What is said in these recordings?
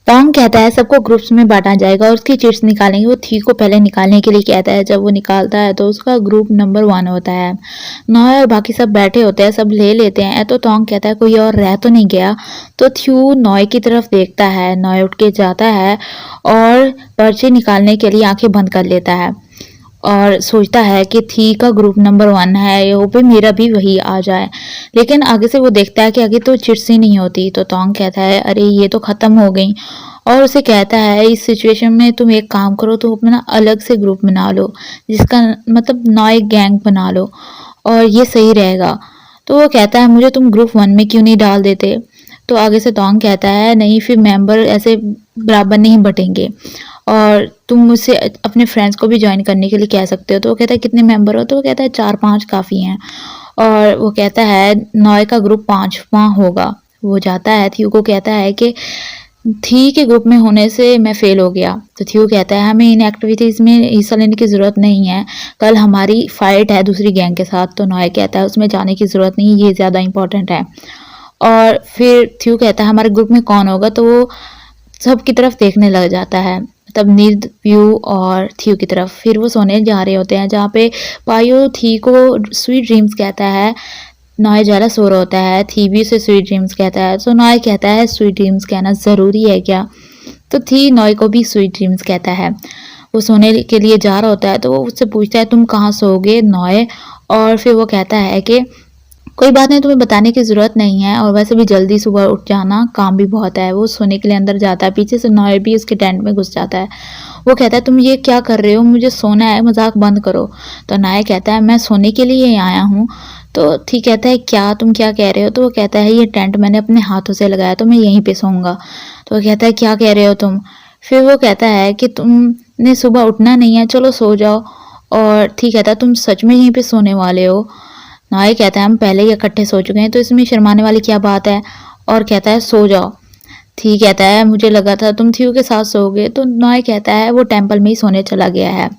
Tom कहता है सबको ग्रुप्स में बांटा जाएगा और उसकी चिट्स निकालेंगे। वो थी को पहले निकालने के लिए कहता है। जब वो निकालता है तो उसका ग्रुप नंबर 1 होता है। नॉय और बाकी सब बैठे होते हैं, सब ले लेते हैं। तो टॉम कहता है कोई और रह तो नहीं गया। तो थ्यू नॉय की तरफ देखता है। नॉय उठ के जाता है और पर्ची निकालने के लिए आंखें बंद कर लेता है और सोचता है कि थी का ग्रुप नंबर 1 है, ये पे मेरा भी वही आ जाए। लेकिन आगे से वो देखता है कि आगे तो चिट्स ही नहीं होती। तो टॉम कहता है अरे ये तो खत्म हो गई और उसे कहता है इस सिचुएशन में तुम एक काम करो, तुम अपना अलग से ग्रुप बना लो जिसका मतलब नॉय गैंग बना लो और ये सही रहेगा। तो वो कहता है मुझे तुम ग्रुप 1 में क्यों नहीं डाल देते। तो आगे से टॉम कहता है नहीं, फिर मेंबर ऐसे बराबर नहीं बटेंगे और तुम मुझसे अपने फ्रेंड्स को भी ज्वाइन करने के लिए कह सकते हो। तो वो कहता है कितने मेंबर हो। तो वो कहता है 4-5 काफ़ी हैं। और वो कहता है नॉय का ग्रुप 5वां होगा। वो जाता है थ्यू को कहता है कि थी के ग्रुप में होने से मैं फेल हो गया। तो थ्यू कहता है हमें इन एक्टिविटीज़ में हिस्सा लेने की ज़रूरत नहीं है, कल हमारी फाइट है दूसरी गैंग के साथ। तो नॉय कहता है उसमें जाने की ज़रूरत नहीं, ये ज़्यादा इंपॉर्टेंट है। और फिर थ्यू कहता है हमारे ग्रुप में कौन होगा। तो वो सब की तरफ देखने लग जाता है, तब नीड व्यू और थ्यू की तरफ। फिर वो सोने जा रहे होते हैं जहाँ पे पायो थी को स्वीट ड्रीम्स कहता है। नॉय ज़्यादा सो रहा होता है, थी भी उसे स्वीट ड्रीम्स कहता है। तो नॉय कहता है स्वीट ड्रीम्स कहना ज़रूरी है क्या। तो थी नॉय को भी स्वीट ड्रीम्स कहता है। वो सोने के लिए जा रहा होता है तो वो उससे पूछता है तुम कहाँ सोओगे नॉय। और फिर वो कहता है कि कोई बात नहीं, तुम्हें बताने की ज़रूरत नहीं है और वैसे भी जल्दी सुबह उठ जाना, काम भी बहुत है। वो सोने के लिए अंदर जाता है, पीछे से नॉय भी उसके टेंट में घुस जाता है। वो कहता है तुम ये क्या कर रहे हो, मुझे सोना है, मजाक बंद करो। तो नॉय कहता है मैं सोने के लिए ही आया हूँ। तो ठीक कहता है क्या तुम क्या कह रहे हो। तो वो कहता है ये टेंट मैंने अपने हाथों से लगाया तो मैं यहीं पे सोऊंगा। तो वो कहता है क्या कह रहे हो तुम। फिर वो कहता है कि तुमने सुबह उठना नहीं है, चलो सो जाओ। और ठीक कहता है तुम सच में यहीं पे सोने वाले हो। नॉय कहता है हम पहले ही इकट्ठे सो चुके हैं तो इसमें शर्माने वाली क्या बात है। और कहता है सो जाओ। ठीक कहता है मुझे लगा था तुम थ्यू के साथ सोओगे। तो नॉय कहता है वो टेंपल में ही सोने चला गया है।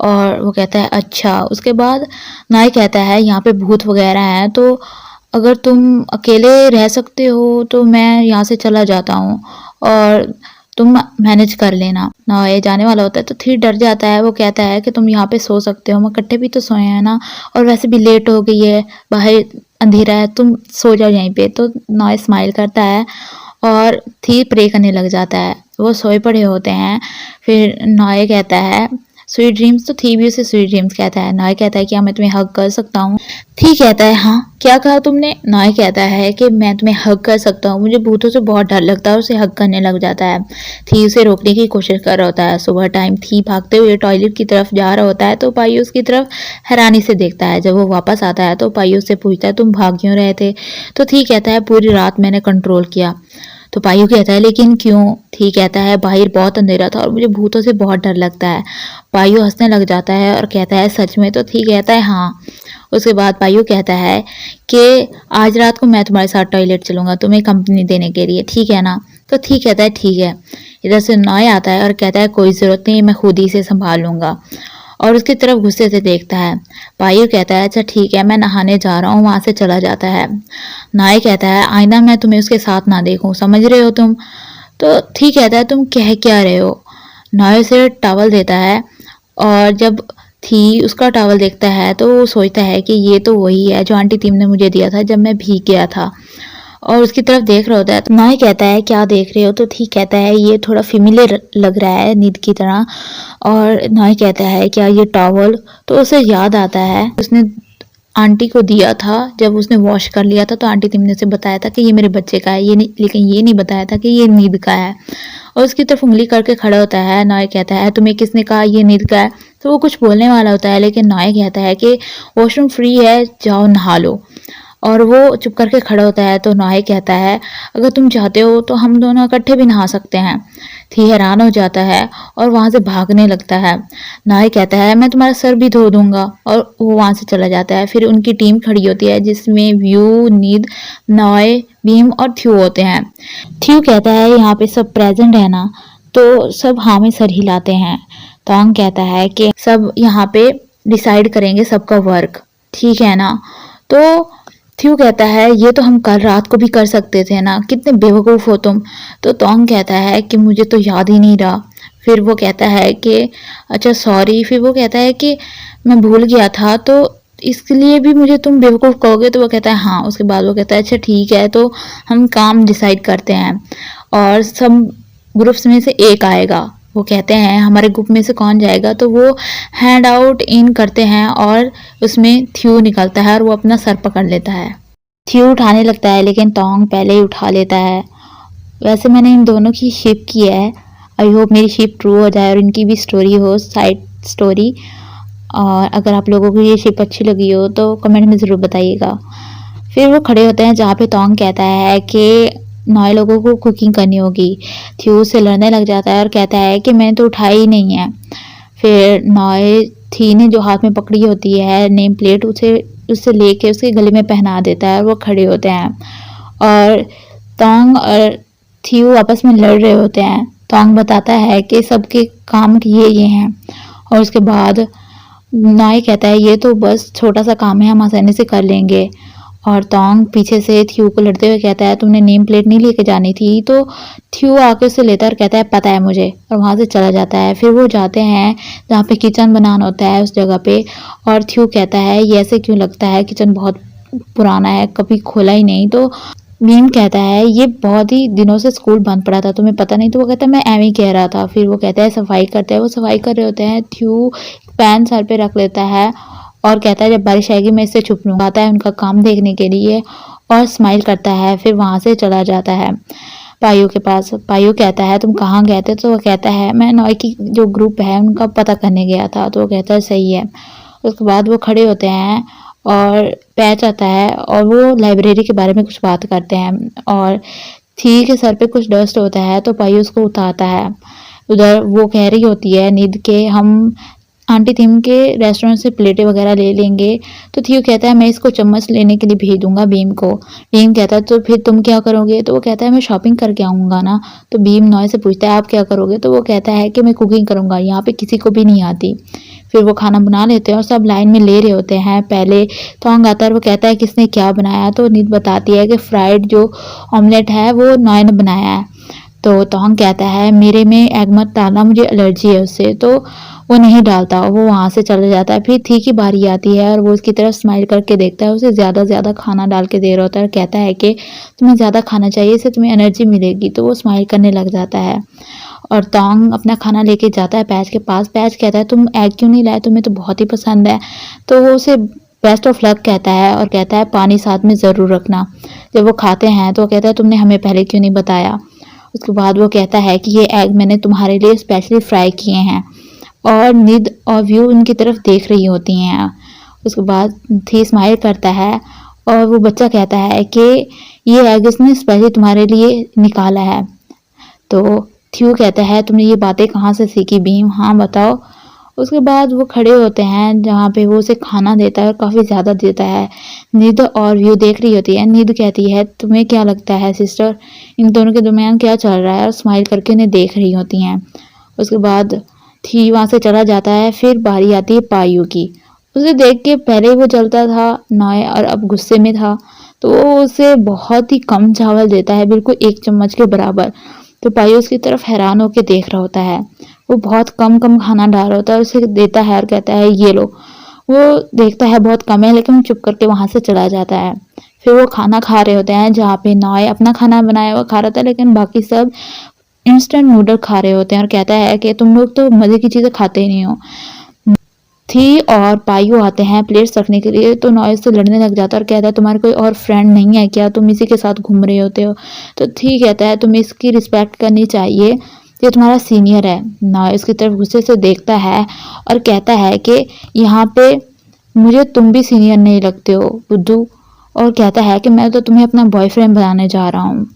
और वो कहता है अच्छा। उसके बाद नॉय कहता है यहाँ पे भूत वगैरह हैं, तो अगर तुम अकेले रह सकते हो तो मैं यहाँ से चला जाता हूँ और तुम मैनेज कर लेना। नॉय जाने वाला होता है तो थी डर जाता है। वो कहता है कि तुम यहाँ पे सो सकते हो, हम इकट्ठे भी तो सोए हैं ना, और वैसे भी लेट हो गई है, बाहर अंधेरा है, तुम सो जाओ यहीं पे। तो नॉय स्माइल करता है और थी प्रे करने लग जाता है। वो सोए पड़े होते हैं। फिर नॉय कहता है स्वीट ड्रीम्स। तो थी भी उसे स्वीट ड्रीम्स कहता है। नॉय कहता है क्या मैं तुम्हें हग कर सकता हूँ। थी कहता है हाँ क्या कहा तुमने। नॉय कहता है कि मैं तुम्हें हग कर सकता हूँ, मुझे भूतों से बहुत डर लगता है। और उसे हग करने लग जाता है। थी उसे रोकने की कोशिश कर रहा होता है। सुबह टाइम थी भागते हुए टॉयलेट की तरफ जा रहा होता है तो पाई उसकी तरफ हैरानी से देखता है। जब वो वापस आता है तो पाई उससे पूछता है तुम भाग क्यों रहे थे। तो थी कहता है पूरी रात मैंने कंट्रोल किया। तो पायु कहता है लेकिन क्यों। ठीक कहता है बाहर बहुत अंधेरा था और मुझे भूतों से बहुत डर लगता है। पायु हंसने लग जाता है और कहता है सच में। तो ठीक कहता है हाँ। उसके बाद पायु कहता है कि आज रात को मैं तुम्हारे साथ टॉयलेट चलूंगा तुम्हें कंपनी देने के लिए, ठीक है ना। तो ठीक कहता है ठीक है। इधर से नॉय आता है और कहता है कोई ज़रूरत नहीं, मैं खुद ही से संभाल लूंगा। और उसकी तरफ गुस्से से देखता है। पायु कहता है अच्छा ठीक है मैं नहाने जा रहा हूँ, वहां से चला जाता है। नाय कहता है आईना मैं तुम्हें उसके साथ ना देखूं, समझ रहे हो तुम। तो ठीक कहता है तुम कह क्या रहे हो। नाय उसे टॉवल देता है और जब थी उसका टॉवल देखता है तो वो सोचता है कि ये तो वही है जो आंटी टीम ने मुझे दिया था जब मैं भीग गया था। और उसकी तरफ देख रहा होता है तो नाय कहता है क्या देख रहे हो। तो ठीक कहता है ये थोड़ा फेमिलियर लग रहा है नींद की तरह। और नाय कहता है क्या ये टॉवल। तो उसे याद आता है उसने आंटी को दिया था जब उसने वॉश कर लिया था तो आंटी टीम ने उसे बताया था कि ये मेरे बच्चे का है, ये नहीं, लेकिन ये नहीं बताया था कि ये नींद का है। और उसकी तरफ उंगली करके खड़ा होता है। नाय कहता है तुम्हें किसने कहा ये नींद का है। तो वो कुछ बोलने वाला होता है लेकिन नाय कहता है कि वॉशरूम फ्री है, जाओ नहा लो। और वो चुप करके खड़ा होता है। तो नाय कहता है अगर तुम चाहते हो तो हम दोनों इकट्ठे भी नहा सकते हैं। थी हैरान हो जाता है और वहां से भागने लगता है। नाय कहता है मैं तुम्हारा सर भी धो दूंगा और वो वहां से चला जाता है। फिर उनकी टीम खड़ी होती है जिसमें व्यू, नीद, नॉय, बीम और थ्यू होते हैं। थ्यू कहता है यहाँ पे सब प्रेजेंट है ना। तो सब हाँ में सर हिलाते हैं। तोंग कहता है कि सब यहाँ पे डिसाइड करेंगे सबका वर्क, ठीक है ना। तो थ्यू कहता है ये तो हम कल रात को भी कर सकते थे ना, कितने बेवकूफ़ हो तुम। तो तोंग कहता है कि मुझे तो याद ही नहीं रहा। फिर वो कहता है कि अच्छा सॉरी। फिर वो कहता है कि मैं भूल गया था, तो इसके लिए भी मुझे तुम बेवकूफ़ कहोगे। तो वो कहता है हाँ। उसके बाद वो कहता है अच्छा ठीक है, तो हम काम डिसाइड करते हैं और सब ग्रुप्स में से एक आएगा। वो कहते हैं हमारे ग्रुप में से कौन जाएगा, तो वो हैंड आउट इन करते हैं और उसमें थ्यू निकलता है और वो अपना सर पकड़ लेता है। थ्यू उठाने लगता है लेकिन तोंग पहले ही उठा लेता है। वैसे मैंने इन दोनों की शिप की है। आई होप मेरी शिप ट्रू हो जाए और इनकी भी स्टोरी हो, साइड स्टोरी। और अगर आप लोगों को ये शिप अच्छी लगी हो तो कमेंट में ज़रूर बताइएगा। फिर वो खड़े होते हैं जहाँ पे तोंग कहता है कि 9 लोगों को कुकिंग करनी होगी। थ्यू से लड़ने लग जाता है और कहता है कि मैंने तो उठाई ही नहीं है। फिर नॉय थी ने जो हाथ में पकड़ी होती है नेम प्लेट, उसे उससे लेके उसके गले में पहना देता है और वो खड़े होते हैं और तोंग और थ्यू आपस में लड़ रहे होते हैं। तोंग बताता है कि सबके काम ये हैं और उसके बाद नॉय कहता है ये तो बस छोटा सा काम है, हम आसानी से कर लेंगे। और तोंग पीछे से थ्यू को लड़ते हुए कहता है तुमने नेम प्लेट नहीं लेके जानी थी। तो थ्यू आके उसे लेता है और कहता है पता है मुझे, और वहाँ से चला जाता है। फिर वो जाते हैं जहाँ पे किचन बनाना होता है उस जगह पे, और थ्यू कहता है ये ऐसे क्यों लगता है, किचन बहुत पुराना है, कभी खोला ही नहीं। तो बीम कहता है ये बहुत ही दिनों से स्कूल बंद पड़ा था, तुम्हें पता नहीं। तो वो कहता है मैं एम ही कह रहा था। फिर वो कहता है सफाई करते हैं। वो सफाई कर रहे होते हैं। थ्यू पैन सर पे रख लेता है और कहता है जब बारिश आएगी मैं इससे छुप लूँगा। आता है उनका काम देखने के लिए और स्माइल करता है। फिर वहाँ से चला जाता है पायू के पास। पायू कहता है तुम कहाँ गए थे। तो वो कहता है मैं नॉय की जो ग्रुप है उनका पता करने गया था। तो वो कहता है सही है। उसके बाद वो खड़े होते हैं और पैच आता है और वो लाइब्रेरी के बारे में कुछ बात करते हैं और थी के सर पे कुछ डस्ट होता है तो पायू उसको उतारता है। उधर वो कह रही होती है निध के हम आंटी थीम के रेस्टोरेंट से प्लेटें वगैरह ले लेंगे। तो थ्यू कहता है मैं इसको चम्मच लेने के लिए भेज दूंगा बीम को। बीम कहता है तो फिर तुम क्या करोगे। तो वो कहता है मैं शॉपिंग करके आऊँगा ना। तो बीम नॉय से पूछता है आप क्या करोगे। तो वो कहता है कि मैं कुकिंग करूँगा, यहाँ पे किसी को भी नहीं आती। फिर वो खाना बना लेते हैं और सब लाइन में ले रहे होते हैं। पहले तोंग आता है और वो कहता है किसने क्या बनाया। तो नीत बताती है कि फ्राइड जो ऑमलेट है वो नॉय ने बनाया है। तो तोंग कहता है मेरे में एग मत डालना, मुझे एलर्जी है उससे। तो वो नहीं डालता, वो वहाँ से चला जाता है। फिर थी की बारी आती है और वो उसकी तरफ स्माइल करके देखता है, उसे ज़्यादा खाना डाल के दे रहा होता है और कहता है कि तुम्हें ज़्यादा खाना चाहिए, इससे तुम्हें एनर्जी मिलेगी। तो वो स्माइल करने लग जाता है और तोंग अपना खाना लेके जाता है पैच के पास। पैच कहता है तुम एग क्यों नहीं लाए, तुम्हें तो बहुत ही पसंद है। तो वो उसे बेस्ट ऑफ लक कहता है और कहता है पानी साथ में ज़रूर रखना। जब वो खाते हैं तो वो कहता है तुमने हमें पहले क्यों नहीं बताया। उसके बाद वो कहता है कि ये एग मैंने तुम्हारे लिए स्पेशली फ्राई किए हैं। और निद और व्यू उनकी तरफ देख रही होती हैं। उसके बाद थी स्माइल करता है और वो बच्चा कहता है कि ये एग इसने स्पेशली तुम्हारे लिए निकाला है। तो थ्यू कहता है तुमने ये बातें कहाँ से सीखी बीम, हाँ बताओ। उसके बाद वो खड़े होते हैं जहाँ पे वो उसे खाना देता है और काफ़ी ज़्यादा देता है। निद और व्यू देख रही होती है। निद कहती है तुम्हें क्या लगता है सिस्टर, इन दोनों के दरमियान क्या चल रहा है, और स्माइल करके उन्हें देख रही होती हैं। उसके बाद थी वहाँ से चला जाता है। फिर बारी आती है पायू की। उसे देख के पहले वो जलता था नॉय और अब गुस्से में था। तो वो उसे बहुत ही कम चावल देता है, बिल्कुल 1 चम्मच के बराबर। तो पायू उसकी तरफ हैरान होकर देख रहा होता है। वो बहुत कम खाना डाल रहा होता है, उसे देता है और कहता है ये लो। वो देखता है बहुत कम है लेकिन चुप करके वहाँ से चला जाता है। फिर वो खाना खा रहे होते हैं जहाँ पे नॉय अपना खाना बनाया हुआ खा रहा था लेकिन बाकी सब इंस्टेंट नूडल खा रहे होते हैं और कहता है कि तुम लोग तो मज़े की चीज़ें खाते ही नहीं हो। थी और पायू आते हैं प्लेट्स रखने के लिए। तो नॉय से लड़ने लग जाता है और कहता है तुम्हारे कोई और फ्रेंड नहीं है क्या, तुम इसी के साथ घूम रहे होते हो। तो थी कहता है तुम्हें इसकी रिस्पेक्ट करनी चाहिए, ये तुम्हारा सीनियर है। नॉय उसकी तरफ गुस्से से देखता है और कहता है कि यहाँ पे मुझे तुम भी सीनियर नहीं लगते हो बुद्धू। और कहता है कि मैं तो तुम्हें अपना बॉयफ्रेंड बनाने जा रहा हूँ।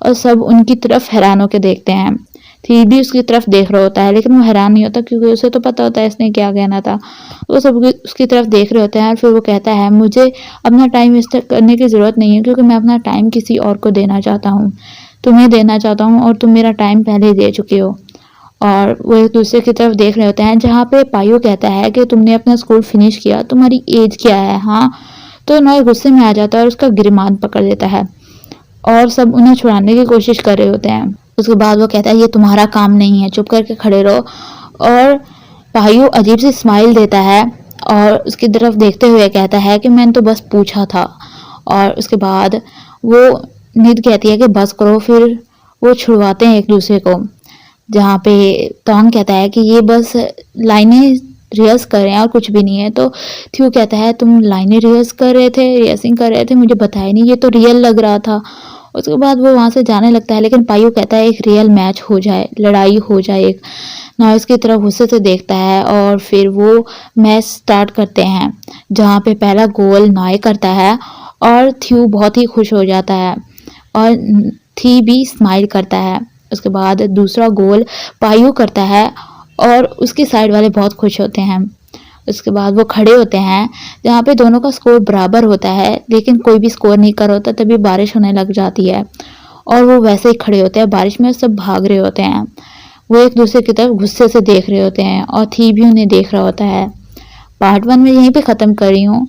और सब उनकी तरफ हैरान होकर देखते हैं। थी भी उसकी तरफ देख रहा होता है लेकिन वो हैरान नहीं होता क्योंकि उसे तो पता होता है इसने क्या कहना था। वो सब उसकी तरफ देख रहे होते हैं और फिर वो कहता है मुझे अपना टाइम वेस्ट करने की ज़रूरत नहीं है क्योंकि मैं अपना टाइम किसी और को देना चाहता हूँ, तुम्हें देना चाहता हूँ और तुम मेरा टाइम पहले ही दे चुके हो। और वो एक दूसरे की तरफ देख रहे होते हैं जहाँ पे पायू कहता है कि तुमने अपना स्कूल फिनिश किया, तुम्हारी एज क्या है हाँ। तो नॉय गुस्से में आ जाता है और उसका गिरबान पकड़ लेता है और सब उन्हें छुड़ाने की कोशिश कर रहे होते हैं। उसके बाद वो कहता है ये तुम्हारा काम नहीं है, चुप करके खड़े रहो। और पायु अजीब सी स्माइल देता है और उसकी तरफ देखते हुए कहता है कि मैंने तो बस पूछा था। और उसके बाद वो निध कहती है कि बस करो। फिर वो छुड़वाते हैं एक दूसरे को, जहाँ पे तोंग कहता है कि ये बस लाइनें रिहर्स कर रहे हैं और कुछ भी नहीं है। तो थ्यू कहता है तुम लाइनें रिहर्स कर रहे थे, रिहर्सिंग कर रहे थे, मुझे बताया नहीं, ये तो रियल लग रहा था। उसके बाद वो वहाँ से जाने लगता है, लेकिन पायु कहता है एक रियल मैच हो जाए, लड़ाई हो जाए। एक नॉइस की तरफ गुस्से से देखता है और फिर वो मैच स्टार्ट करते हैं, जहाँ पे पहला गोल नॉय करता है और थ्यू बहुत ही खुश हो जाता है और थी भी स्माइल करता है। उसके बाद दूसरा गोल पायु करता है और उसकी साइड वाले बहुत खुश होते हैं। उसके बाद वो खड़े होते हैं जहाँ पे दोनों का स्कोर बराबर होता है, लेकिन कोई भी स्कोर नहीं कर होता। तभी बारिश होने लग जाती है और वो वैसे ही खड़े होते हैं बारिश में, सब भाग रहे होते हैं। वो एक दूसरे की तरफ गुस्से से देख रहे होते हैं और थी भी उन्हें देख रहा होता है। पार्ट 1 में यहीं पे ख़त्म कर रही हूँ।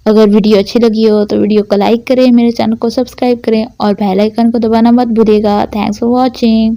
अगर वीडियो अच्छी लगी हो तो वीडियो को लाइक करें, मेरे चैनल को सब्सक्राइब करें और बेल आइकन को दबाना मत भूलिएगा। Thanks for watching.